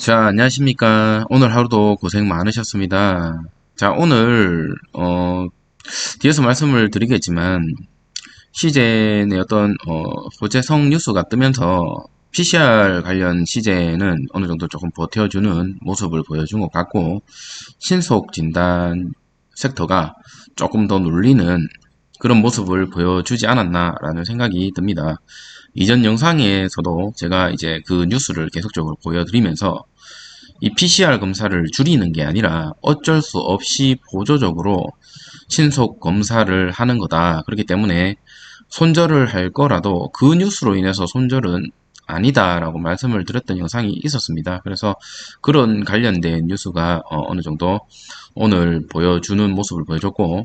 자, 안녕하십니까. 오늘 하루도 고생 많으셨습니다. 자, 오늘, 뒤에서 말씀을 드리겠지만, CJN의 어떤, 호재성 뉴스가 뜨면서, PCR 관련 CJ는 어느 정도 조금 버텨주는 모습을 보여준 것 같고, 신속 진단 섹터가 조금 더 눌리는 그런 모습을 보여주지 않았나라는 생각이 듭니다. 이전 영상에서도 제가 이제 그 뉴스를 계속적으로 보여드리면서 이 PCR 검사를 줄이는 게 아니라 어쩔 수 없이 보조적으로 신속 검사를 하는 거다. 그렇기 때문에 손절을 할 거라도 그 뉴스로 인해서 손절은 아니다라고 말씀을 드렸던 영상이 있었습니다. 그래서 그런 관련된 뉴스가 어느 정도 오늘 보여주는 모습을 보여줬고,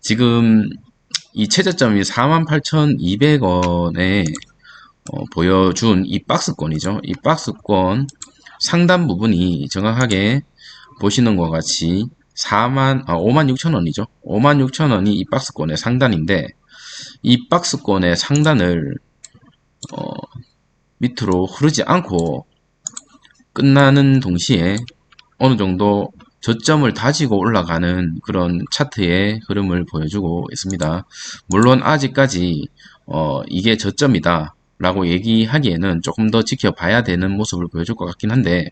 지금 이 최저점이 48,200원에 보여준 이 박스권이죠. 이 박스권 상단 부분이 정확하게 보시는 것 같이 56,000원이죠. 56,000원이 이 박스권의 상단인데, 이 박스권의 상단을 어, 밑으로 흐르지 않고 끝나는 동시에 어느 정도 저점을 다지고 올라가는 그런 차트의 흐름을 보여주고 있습니다. 물론 아직까지 이게 저점이다 라고 얘기하기에는 조금 더 지켜봐야 되는 모습을 보여줄 것 같긴 한데,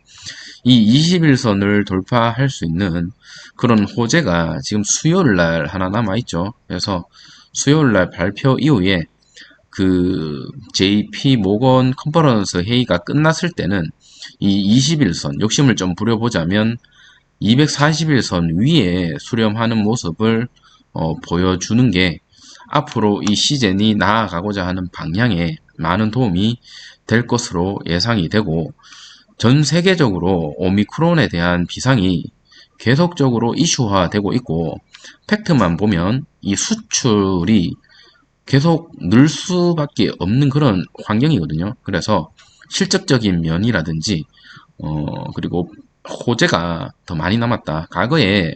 이 21선을 돌파할 수 있는 그런 호재가 지금 수요일 날 하나 남아있죠. 그래서 수요일 날 발표 이후에 그 JP 모건 컨퍼런스 회의가 끝났을 때는 이 21선 욕심을 좀 부려보자면 241선 위에 수렴하는 모습을 보여주는 게 앞으로 이 시즌이 나아가고자 하는 방향에 많은 도움이 될 것으로 예상이 되고, 전 세계적으로 오미크론에 대한 비상이 계속적으로 이슈화되고 있고, 팩트만 보면 이 수출이 계속 늘 수밖에 없는 그런 환경이거든요. 그래서 실적적인 면이라든지 그리고 호재가 더 많이 남았다. 과거에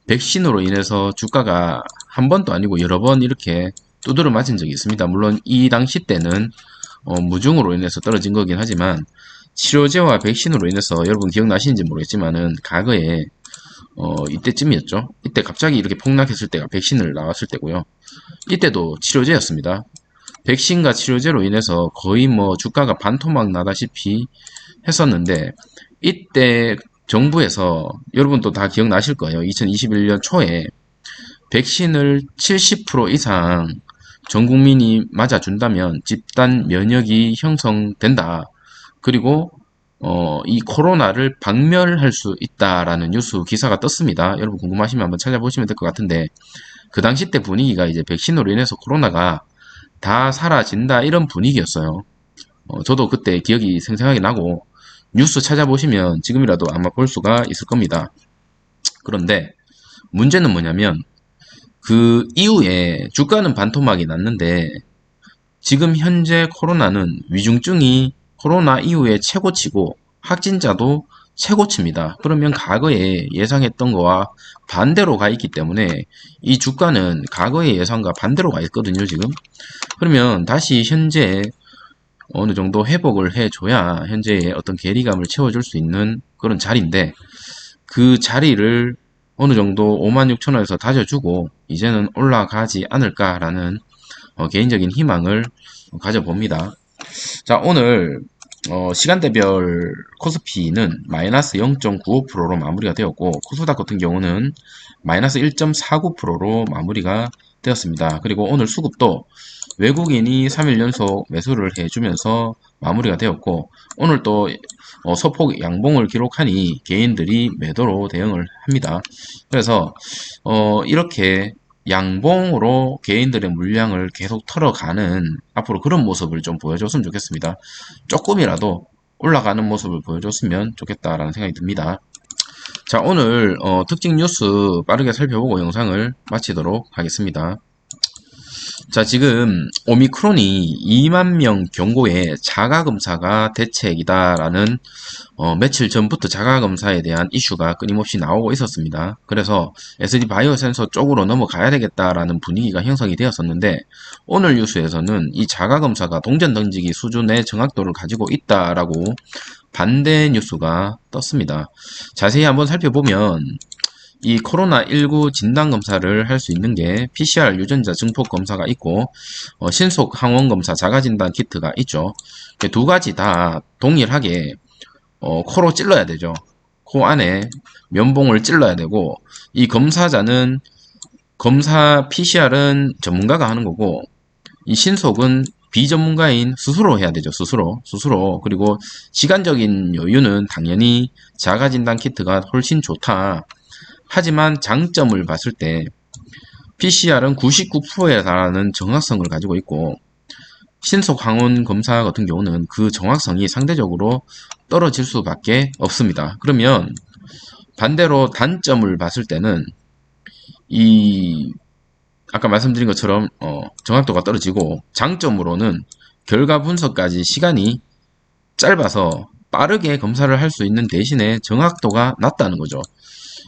백신으로 인해서 주가가 한 번도 아니고 여러 번 이렇게 두드려 맞은 적이 있습니다. 물론 이 당시 때는 무증으로 인해서 떨어진 거긴 하지만, 치료제와 백신으로 인해서 여러분 기억나시는지 모르겠지만은 과거에 이때쯤이었죠. 이때 갑자기 이렇게 폭락했을 때가 백신을 나왔을 때고요. 이때도 치료제였습니다. 백신과 치료제로 인해서 거의 뭐 주가가 반토막 나다시피 했었는데, 이때 정부에서 여러분도 다 기억나실 거예요. 2021년 초에 백신을 70% 이상 전 국민이 맞아준다면 집단 면역이 형성된다. 그리고 이 코로나를 박멸할 수 있다라는 뉴스 기사가 떴습니다. 여러분 궁금하시면 한번 찾아보시면 될 것 같은데, 그 당시 때 분위기가 이제 백신으로 인해서 코로나가 다 사라진다 이런 분위기였어요. 저도 그때 기억이 생생하게 나고, 뉴스 찾아보시면 지금이라도 아마 볼 수가 있을 겁니다. 그런데 문제는 뭐냐면, 그 이후에 주가는 반토막이 났는데 지금 현재 코로나는 위중증이 코로나 이후에 최고치고 확진자도 최고치입니다. 그러면 과거에 예상했던 거와 반대로 가 있기 때문에 이 주가는 과거의 예상과 반대로 가 있거든요, 지금. 그러면 다시 현재 어느 정도 회복을 해줘야 현재의 어떤 괴리감을 채워줄 수 있는 그런 자리인데, 그 자리를 어느 정도 56,000원에서 다져주고 이제는 올라가지 않을까라는 개인적인 희망을 가져봅니다. 자, 오늘 시간대별 코스피는 마이너스 0.95%로 마무리가 되었고, 코스닥 같은 경우는 마이너스 1.49%로 마무리가 되었습니다. 그리고 오늘 수급도 외국인이 3일 연속 매수를 해주면서 마무리가 되었고, 오늘 또 소폭 양봉을 기록하니 개인들이 매도로 대응을 합니다. 그래서 이렇게 양봉으로 개인들의 물량을 계속 털어가는 앞으로 그런 모습을 좀 보여줬으면 좋겠습니다. 조금이라도 올라가는 모습을 보여줬으면 좋겠다라는 생각이 듭니다. 자, 오늘 특징 뉴스 빠르게 살펴보고 영상을 마치도록 하겠습니다. 자, 지금 오미크론이 2만 명 경고에 자가검사가 대책이다라는 며칠 전부터 자가검사에 대한 이슈가 끊임없이 나오고 있었습니다. 그래서 SD 바이오센서 쪽으로 넘어가야 되겠다라는 분위기가 형성이 되었었는데, 오늘 뉴스에서는 이 자가검사가 동전던지기 수준의 정확도를 가지고 있다라고 반대 뉴스가 떴습니다. 자세히 한번 살펴보면 이 코로나19 진단검사를 할 수 있는 게 PCR 유전자 증폭 검사가 있고 신속 항원 검사 자가진단 키트가 있죠. 두 가지 다 동일하게 코로 찔러야 되죠. 코 안에 면봉을 찔러야 되고, 이 검사자는 검사 PCR은 전문가가 하는 거고, 이 신속은 비전문가인 스스로 해야 되죠. 스스로. 그리고 시간적인 여유는 당연히 자가진단 키트가 훨씬 좋다. 하지만 장점을 봤을 때 PCR은 99%에 달하는 정확성을 가지고 있고, 신속 항원 검사 같은 경우는 그 정확성이 상대적으로 떨어질 수밖에 없습니다. 그러면 반대로 단점을 봤을 때는 이 아까 말씀드린 것처럼 정확도가 떨어지고, 장점으로는 결과 분석까지 시간이 짧아서 빠르게 검사를 할 수 있는 대신에 정확도가 낮다는 거죠.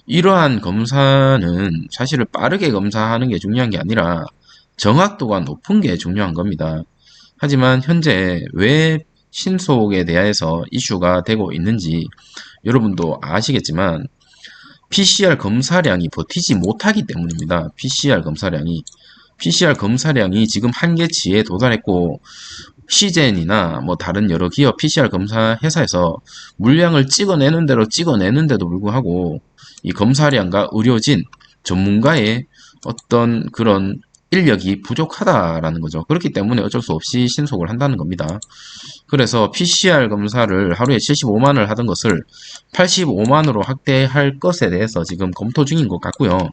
이러한 검사는 사실은 빠르게 검사하는 게 중요한 게 아니라 정확도가 높은 게 중요한 겁니다. 하지만 현재 왜 신속에 대해서 이슈가 되고 있는지 여러분도 아시겠지만 PCR 검사량이 버티지 못하기 때문입니다. PCR 검사량이 지금 한계치에 도달했고, 시젠이나 뭐 다른 여러 기업 PCR 검사 회사에서 물량을 찍어내는데도 불구하고 이 검사량과 의료진, 전문가의 어떤 그런 인력이 부족하다라는 거죠. 그렇기 때문에 어쩔 수 없이 신속을 한다는 겁니다. 그래서 PCR 검사를 하루에 75만을 하던 것을 85만으로 확대할 것에 대해서 지금 검토 중인 것 같고요.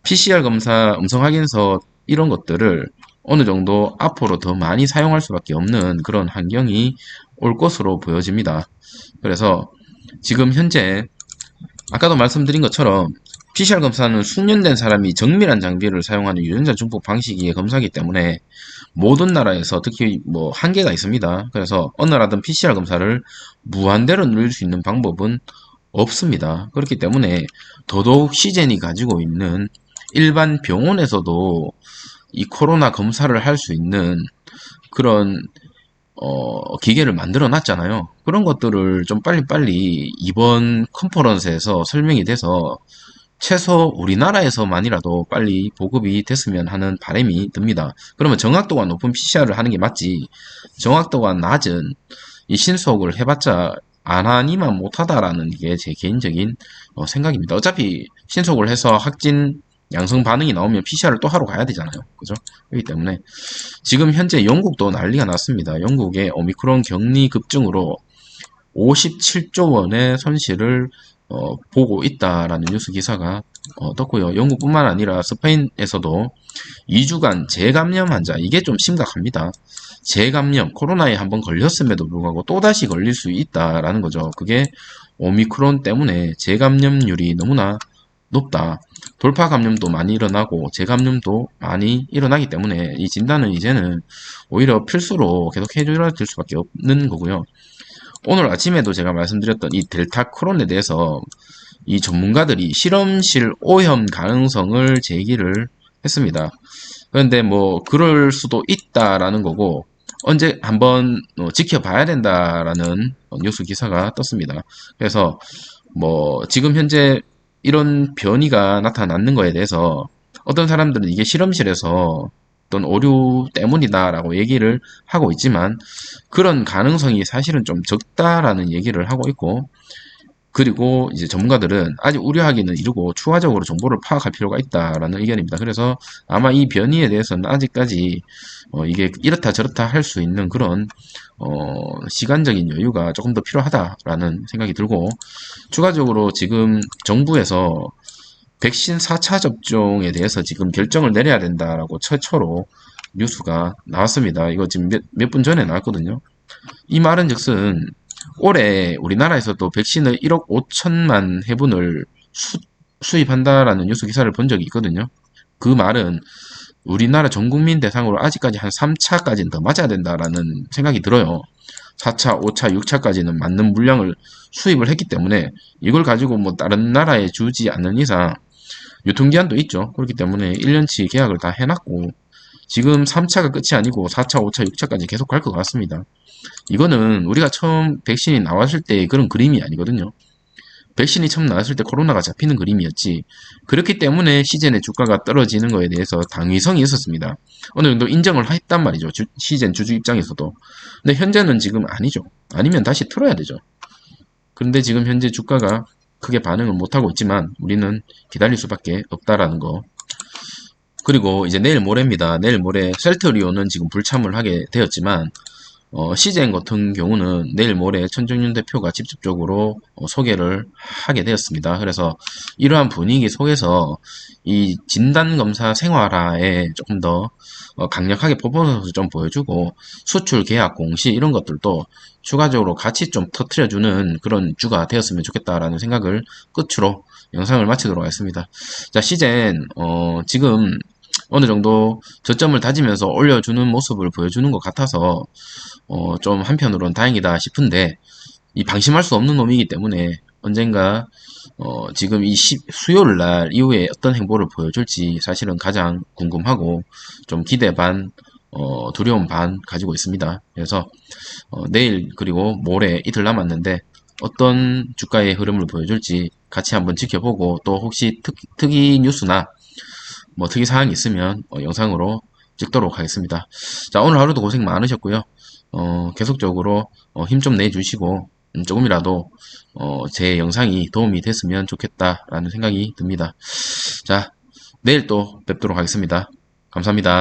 PCR 검사, 음성 확인서 이런 것들을 어느 정도 앞으로 더 많이 사용할 수밖에 없는 그런 환경이 올 것으로 보여집니다. 그래서 지금 현재 아까도 말씀드린 것처럼 PCR 검사는 숙련된 사람이 정밀한 장비를 사용하는 유전자 증폭 방식의 검사이기 때문에 모든 나라에서 특히 뭐 한계가 있습니다. 그래서 어느 나라든 PCR 검사를 무한대로 늘릴 수 있는 방법은 없습니다. 그렇기 때문에 더더욱 시젠이 가지고 있는 일반 병원에서도 이 코로나 검사를 할 수 있는 그런 기계를 만들어 놨잖아요. 그런 것들을 좀 빨리빨리 이번 컨퍼런스에서 설명이 돼서 최소 우리나라에서만이라도 빨리 보급이 됐으면 하는 바람이 듭니다. 그러면 정확도가 높은 PCR을 하는 게 맞지, 정확도가 낮은 이 신속을 해봤자 안 하니만 못하다라는 게 제 개인적인 생각입니다. 어차피 신속을 해서 확진 양성 반응이 나오면 PCR을 또 하러 가야 되잖아요. 그죠? 그렇기 때문에 지금 현재 영국도 난리가 났습니다. 영국의 오미크론 격리 급증으로 57조 원의 손실을 보고 있다라는 뉴스 기사가 떴고요. 영국뿐만 아니라 스페인에서도 2주간 재감염 환자, 이게 좀 심각합니다. 재감염, 코로나에 한번 걸렸음에도 불구하고 또다시 걸릴 수 있다라는 거죠. 그게 오미크론 때문에 재감염률이 너무나 높다. 돌파 감염도 많이 일어나고 재감염도 많이 일어나기 때문에 이 진단은 이제는 오히려 필수로 계속 해줘야 될 수밖에 없는 거고요. 오늘 아침에도 제가 말씀드렸던 이 델타 크론에 대해서 이 전문가들이 실험실 오염 가능성을 제기를 했습니다. 그런데 뭐 그럴 수도 있다라는 거고, 언제 한번 지켜봐야 된다라는 뉴스 기사가 떴습니다. 그래서 뭐 지금 현재 이런 변이가 나타나는 거에 대해서 어떤 사람들은 이게 실험실에서 어떤 오류 때문이다라고 얘기를 하고 있지만, 그런 가능성이 사실은 좀 적다라는 얘기를 하고 있고, 그리고 이제 전문가들은 아직 우려하기는 이르고 추가적으로 정보를 파악할 필요가 있다라는 의견입니다. 그래서 아마 이 변이에 대해서는 아직까지 이게 이렇다 저렇다 할 수 있는 그런 시간적인 여유가 조금 더 필요하다라는 생각이 들고, 추가적으로 지금 정부에서 백신 4차 접종에 대해서 지금 결정을 내려야 된다라고 최초로 뉴스가 나왔습니다. 이거 지금 몇 분 전에 나왔거든요. 이 말은 즉슨 올해 우리나라에서도 백신을 1억 5천만 회분을 수입한다라는 뉴스 기사를 본 적이 있거든요. 그 말은 우리나라 전 국민 대상으로 아직까지 한 3차까지는 더 맞아야 된다라는 생각이 들어요. 4차, 5차, 6차까지는 맞는 물량을 수입을 했기 때문에 이걸 가지고 뭐 다른 나라에 주지 않는 이상 유통기한도 있죠. 그렇기 때문에 1년치 계약을 다 해놨고 지금 3차가 끝이 아니고 4차, 5차, 6차까지 계속 갈 것 같습니다. 이거는 우리가 처음 백신이 나왔을 때 그런 그림이 아니거든요. 백신이 처음 나왔을 때 코로나가 잡히는 그림이었지. 그렇기 때문에 시젠의 주가가 떨어지는 거에 대해서 당위성이 있었습니다. 어느 정도 인정을 했단 말이죠. 시젠 주주 입장에서도. 근데 현재는 지금 아니죠. 아니면 다시 틀어야 되죠. 그런데 지금 현재 주가가 크게 반응을 못하고 있지만 우리는 기다릴 수밖에 없다라는 거. 그리고 이제 내일 모레입니다. 내일 모레 셀트리온은 지금 불참을 하게 되었지만 시젠 같은 경우는 내일 모레 천정윤 대표가 직접적으로 소개를 하게 되었습니다. 그래서 이러한 분위기 속에서 이 진단검사 생활화에 조금 더 강력하게 퍼포먼스 좀 보여주고 수출 계약 공시 이런 것들도 추가적으로 같이 좀 터트려주는 그런 주가 되었으면 좋겠다라는 생각을 끝으로 영상을 마치도록 하겠습니다. 자, 시젠 지금 어느 정도 저점을 다지면서 올려주는 모습을 보여주는 것 같아서 좀 한편으로는 다행이다 싶은데 이 방심할 수 없는 놈이기 때문에 언젠가 지금 이 수요일 날 이후에 어떤 행보를 보여줄지 사실은 가장 궁금하고 좀 기대 반 두려움 반 가지고 있습니다. 그래서 내일 그리고 모레 이틀 남았는데 어떤 주가의 흐름을 보여줄지 같이 한번 지켜보고 또 혹시 특이 뉴스나 뭐 특이 사항이 있으면 영상으로 찍도록 하겠습니다. 자, 오늘 하루도 고생 많으셨고요. 계속적으로 힘 좀 내주시고 조금이라도 제 영상이 도움이 됐으면 좋겠다라는 생각이 듭니다. 자, 내일 또 뵙도록 하겠습니다. 감사합니다.